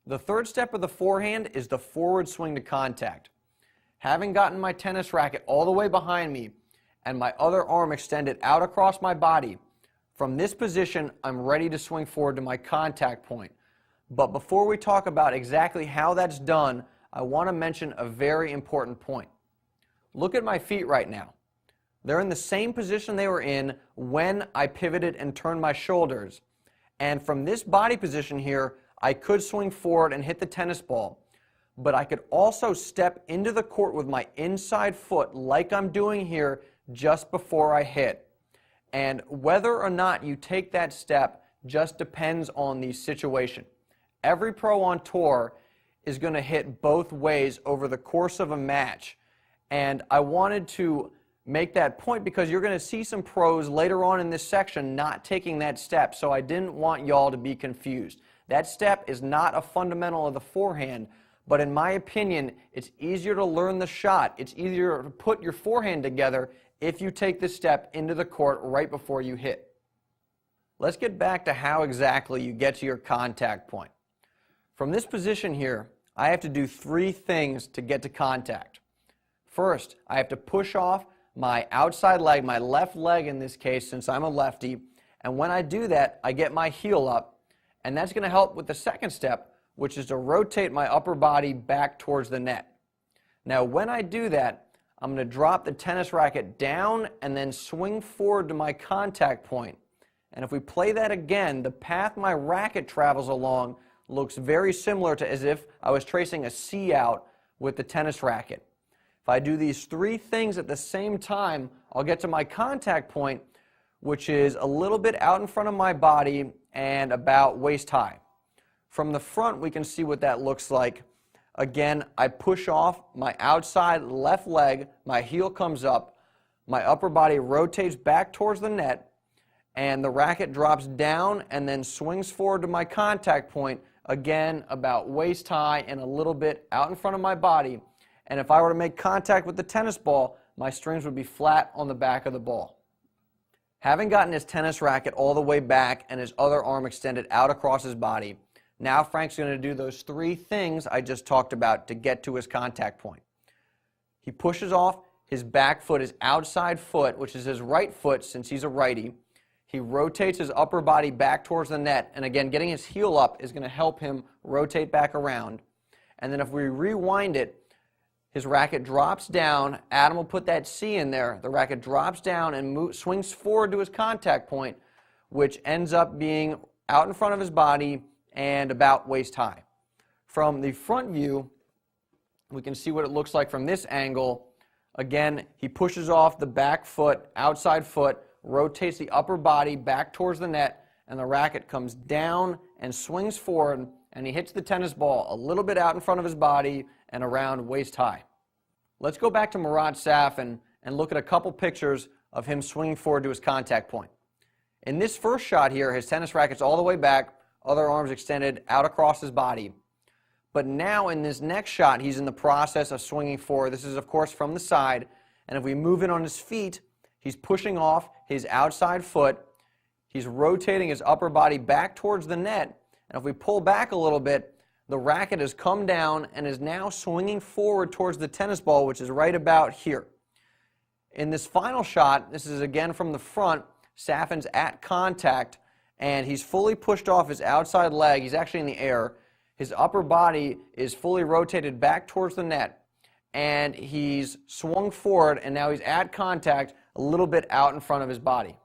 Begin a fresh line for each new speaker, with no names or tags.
The third step of the forehand is the forward swing to contact. Having gotten my tennis racket all the way behind me and my other arm extended out across my body, from this position I'm ready to swing forward to my contact point. But before we talk about exactly how that's done, I want to mention a very important point. Look at my feet right now. They're in the same position they were in when I pivoted and turned my shoulders. And from this body position here, I could swing forward and hit the tennis ball, but I could also step into the court with my inside foot like I'm doing here just before I hit. And whether or not you take that step just depends on the situation. Every pro on tour is going to hit both ways over the course of a match. And I wanted to make that point because you're going to see some pros later on in this section not taking that step, so I didn't want y'all to be confused. That step is not a fundamental of the forehand, but in my opinion, it's easier to learn the shot. It's easier to put your forehand together if you take this step into the court right before you hit. Let's get back to how exactly you get to your contact point. From this position here, I have to do three things to get to contact. First, I have to push off my outside leg, my left leg in this case since I'm a lefty, and when I do that, I get my heel up, and that's going to help with the second step, which is to rotate my upper body back towards the net. Now when I do that, I'm going to drop the tennis racket down and then swing forward to my contact point. And if we play that again, the path my racket travels along looks very similar to as if I was tracing a C out with the tennis racket. If I do these three things at the same time, I'll get to my contact point, which is a little bit out in front of my body and about waist high. From the front, we can see what that looks like. Again, I push off my outside left leg, my heel comes up, my upper body rotates back towards the net, and the racket drops down and then swings forward to my contact point, again about waist high and a little bit out in front of my body. And if I were to make contact with the tennis ball, my strings would be flat on the back of the ball. Having gotten his tennis racket all the way back and his other arm extended out across his body, now Frank's going to do those three things I just talked about to get to his contact point. He pushes off his back foot, his outside foot, which is his right foot since he's a righty. He rotates his upper body back towards the net, and again, getting his heel up is going to help him rotate back around. And then if we rewind it, his racket drops down. Adam will put that C in there. The racket drops down and swings forward to his contact point, which ends up being out in front of his body and about waist high. From the front view, we can see what it looks like from this angle. Again, he pushes off the back foot, outside foot, rotates the upper body back towards the net, and the racket comes down and swings forward, and he hits the tennis ball a little bit out in front of his body and around waist high. Let's go back to Murat Safin and look at a couple pictures of him swinging forward to his contact point. In this first shot here, his tennis racket's all the way back, other arms extended out across his body. But now in this next shot, he's in the process of swinging forward. This is, of course, from the side. And if we move in on his feet, he's pushing off his outside foot. He's rotating his upper body back towards the net. And if we pull back a little bit, the racket has come down and is now swinging forward towards the tennis ball, which is right about here. In this final shot, this is again from the front, Safin's at contact, and he's fully pushed off his outside leg. He's actually in the air. His upper body is fully rotated back towards the net, and he's swung forward, and now he's at contact a little bit out in front of his body.